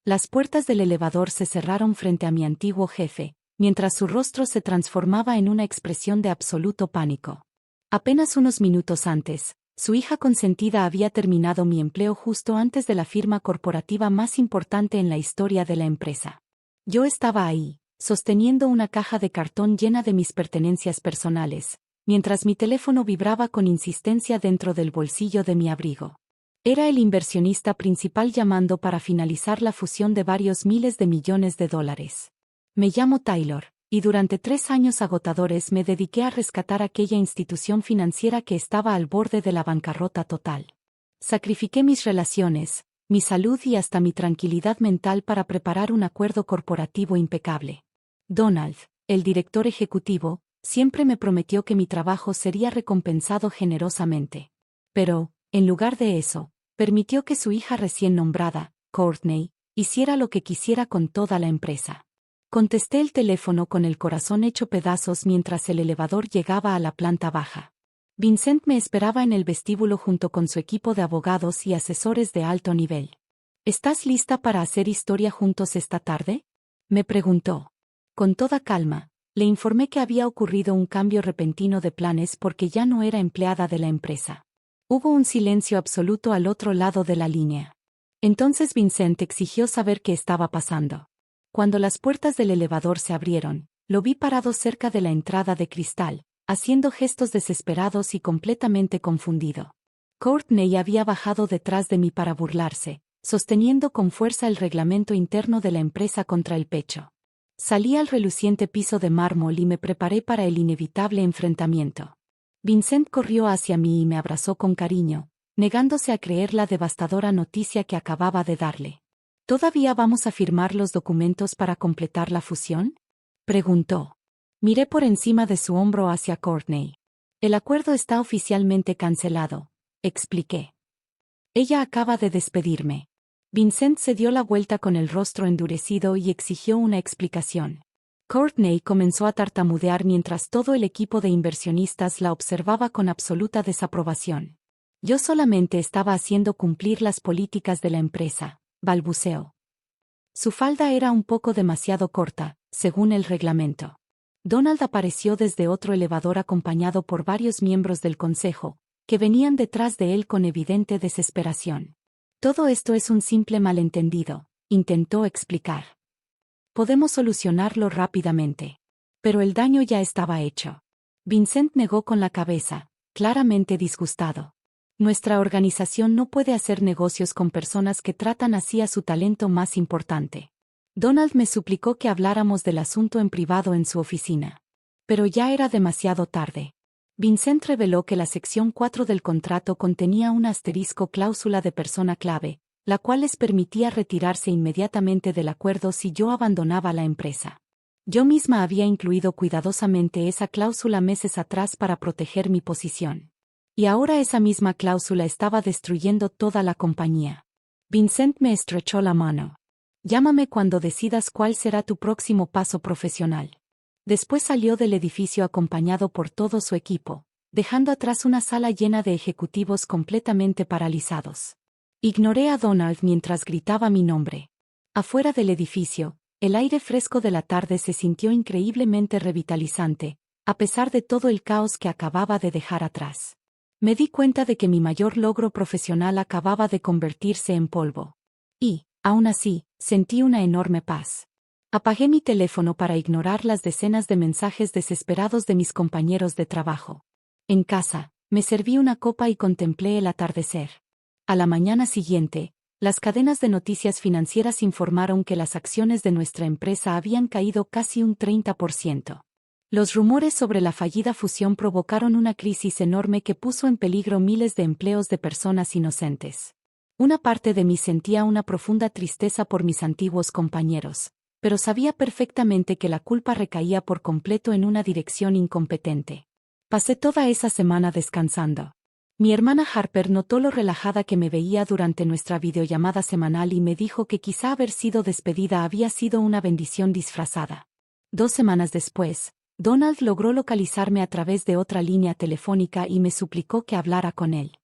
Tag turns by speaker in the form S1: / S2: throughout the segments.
S1: Las puertas del elevador se cerraron frente a mi antiguo jefe, mientras su rostro se transformaba en una expresión de absoluto pánico. Apenas unos minutos antes, su hija consentida había terminado mi empleo justo antes de la firma corporativa más importante en la historia de la empresa. Yo estaba ahí, sosteniendo una caja de cartón llena de mis pertenencias personales, mientras mi teléfono vibraba con insistencia dentro del bolsillo de mi abrigo. Era el inversionista principal llamando para finalizar la fusión de varios miles de millones de dólares. Me llamo Taylor, y durante 3 años agotadores me dediqué a rescatar aquella institución financiera que estaba al borde de la bancarrota total. Sacrifiqué mis relaciones, mi salud y hasta mi tranquilidad mental para preparar un acuerdo corporativo impecable. Donald, el director ejecutivo, siempre me prometió que mi trabajo sería recompensado generosamente. Pero, en lugar de eso, permitió que su hija recién nombrada, Courtney, hiciera lo que quisiera con toda la empresa. Contesté el teléfono con el corazón hecho pedazos mientras el elevador llegaba a la planta baja. Vincent me esperaba en el vestíbulo junto con su equipo de abogados y asesores de alto nivel. ¿Estás lista para hacer historia juntos esta tarde?, me preguntó. Con toda calma, le informé que había ocurrido un cambio repentino de planes porque ya no era empleada de la empresa. Hubo un silencio absoluto al otro lado de la línea. Entonces Vincent exigió saber qué estaba pasando. Cuando las puertas del elevador se abrieron, lo vi parado cerca de la entrada de cristal, haciendo gestos desesperados y completamente confundido. Courtney había bajado detrás de mí para burlarse, sosteniendo con fuerza el reglamento interno de la empresa contra el pecho. Salí al reluciente piso de mármol y me preparé para el inevitable enfrentamiento. Vincent corrió hacia mí y me abrazó con cariño, negándose a creer la devastadora noticia que acababa de darle. ¿Todavía vamos a firmar los documentos para completar la fusión?, preguntó. Miré por encima de su hombro hacia Courtney. El acuerdo está oficialmente cancelado, expliqué. Ella acaba de despedirme. Vincent se dio la vuelta con el rostro endurecido y exigió una explicación. Courtney comenzó a tartamudear mientras todo el equipo de inversionistas la observaba con absoluta desaprobación. Yo solamente estaba haciendo cumplir las políticas de la empresa, balbuceó. Su falda era un poco demasiado corta, según el reglamento. Donald apareció desde otro elevador acompañado por varios miembros del consejo, que venían detrás de él con evidente desesperación. Todo esto es un simple malentendido, intentó explicar. Podemos solucionarlo rápidamente. Pero el daño ya estaba hecho. Vincent negó con la cabeza, claramente disgustado. Nuestra organización no puede hacer negocios con personas que tratan así a su talento más importante. Donald me suplicó que habláramos del asunto en privado en su oficina. Pero ya era demasiado tarde. Vincent reveló que la sección 4 del contrato contenía una asterisco cláusula de persona clave, la cual les permitía retirarse inmediatamente del acuerdo si yo abandonaba la empresa. Yo misma había incluido cuidadosamente esa cláusula meses atrás para proteger mi posición. Y ahora esa misma cláusula estaba destruyendo toda la compañía. Vincent me estrechó la mano. Llámame cuando decidas cuál será tu próximo paso profesional. Después salió del edificio acompañado por todo su equipo, dejando atrás una sala llena de ejecutivos completamente paralizados. Ignoré a Donald mientras gritaba mi nombre. Afuera del edificio, el aire fresco de la tarde se sintió increíblemente revitalizante, a pesar de todo el caos que acababa de dejar atrás. Me di cuenta de que mi mayor logro profesional acababa de convertirse en polvo. Y, aún así, sentí una enorme paz. Apagué mi teléfono para ignorar las decenas de mensajes desesperados de mis compañeros de trabajo. En casa, me serví una copa y contemplé el atardecer. A la mañana siguiente, las cadenas de noticias financieras informaron que las acciones de nuestra empresa habían caído casi un 30%. Los rumores sobre la fallida fusión provocaron una crisis enorme que puso en peligro miles de empleos de personas inocentes. Una parte de mí sentía una profunda tristeza por mis antiguos compañeros, pero sabía perfectamente que la culpa recaía por completo en una dirección incompetente. Pasé toda esa semana descansando. Mi hermana Harper notó lo relajada que me veía durante nuestra videollamada semanal y me dijo que quizá haber sido despedida había sido una bendición disfrazada. 2 semanas después, Donald logró localizarme a través de otra línea telefónica y me suplicó que hablara con él.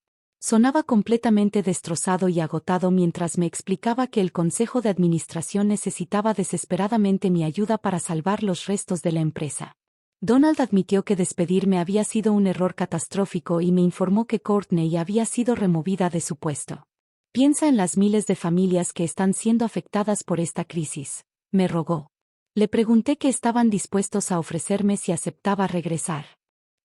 S1: Sonaba completamente destrozado y agotado mientras me explicaba que el consejo de administración necesitaba desesperadamente mi ayuda para salvar los restos de la empresa. Donald admitió que despedirme había sido un error catastrófico y me informó que Courtney había sido removida de su puesto. Piensa en las miles de familias que están siendo afectadas por esta crisis, me rogó. Le pregunté qué estaban dispuestos a ofrecerme si aceptaba regresar.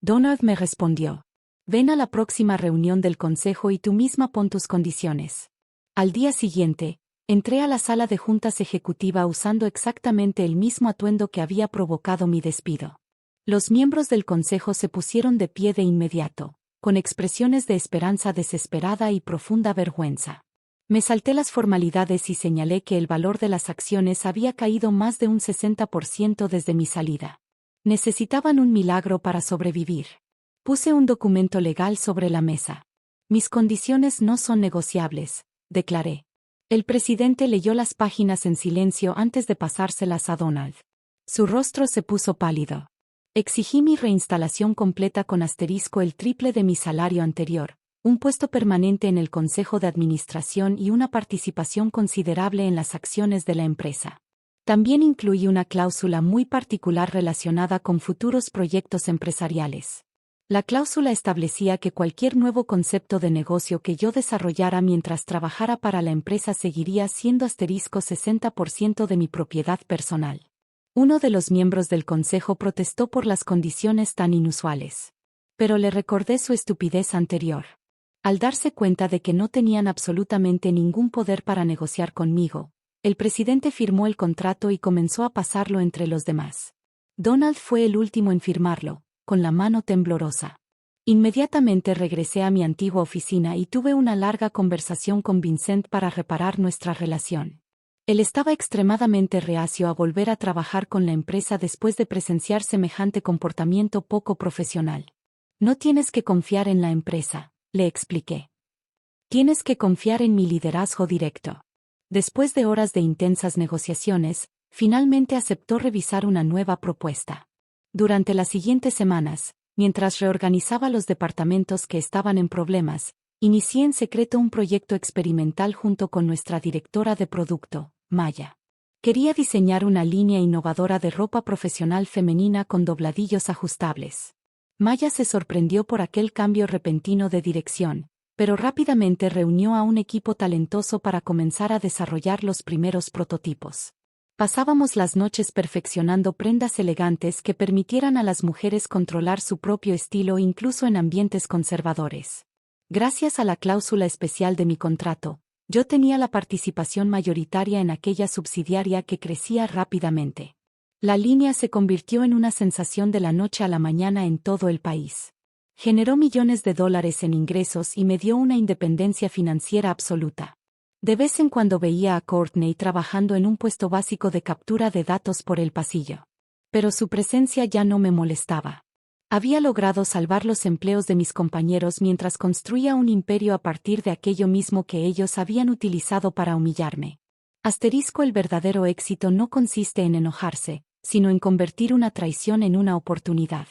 S1: Donald me respondió: ven a la próxima reunión del consejo y tú misma pon tus condiciones. Al día siguiente, entré a la sala de juntas ejecutiva usando exactamente el mismo atuendo que había provocado mi despido. Los miembros del consejo se pusieron de pie de inmediato, con expresiones de esperanza desesperada y profunda vergüenza. Me salté las formalidades y señalé que el valor de las acciones había caído más de un 60% desde mi salida. Necesitaban un milagro para sobrevivir. Puse un documento legal sobre la mesa. Mis condiciones no son negociables, declaré. El presidente leyó las páginas en silencio antes de pasárselas a Donald. Su rostro se puso pálido. Exigí mi reinstalación completa con asterisco el triple de mi salario anterior, un puesto permanente en el consejo de administración y una participación considerable en las acciones de la empresa. También incluí una cláusula muy particular relacionada con futuros proyectos empresariales. La cláusula establecía que cualquier nuevo concepto de negocio que yo desarrollara mientras trabajara para la empresa seguiría siendo asterisco 60% de mi propiedad personal. Uno de los miembros del consejo protestó por las condiciones tan inusuales. Pero le recordé su estupidez anterior. Al darse cuenta de que no tenían absolutamente ningún poder para negociar conmigo, el presidente firmó el contrato y comenzó a pasarlo entre los demás. Donald fue el último en firmarlo, con la mano temblorosa. Inmediatamente regresé a mi antigua oficina y tuve una larga conversación con Vincent para reparar nuestra relación. Él estaba extremadamente reacio a volver a trabajar con la empresa después de presenciar semejante comportamiento poco profesional. No tienes que confiar en la empresa, le expliqué. Tienes que confiar en mi liderazgo directo. Después de horas de intensas negociaciones, finalmente aceptó revisar una nueva propuesta. Durante las siguientes semanas, mientras reorganizaba los departamentos que estaban en problemas, inicié en secreto un proyecto experimental junto con nuestra directora de producto, Maya. Quería diseñar una línea innovadora de ropa profesional femenina con dobladillos ajustables. Maya se sorprendió por aquel cambio repentino de dirección, pero rápidamente reunió a un equipo talentoso para comenzar a desarrollar los primeros prototipos. Pasábamos las noches perfeccionando prendas elegantes que permitieran a las mujeres controlar su propio estilo incluso en ambientes conservadores. Gracias a la cláusula especial de mi contrato, yo tenía la participación mayoritaria en aquella subsidiaria que crecía rápidamente. La línea se convirtió en una sensación de la noche a la mañana en todo el país. Generó millones de dólares en ingresos y me dio una independencia financiera absoluta. De vez en cuando veía a Courtney trabajando en un puesto básico de captura de datos por el pasillo. Pero su presencia ya no me molestaba. Había logrado salvar los empleos de mis compañeros mientras construía un imperio a partir de aquello mismo que ellos habían utilizado para humillarme. El verdadero éxito no consiste en enojarse, sino en convertir una traición en una oportunidad.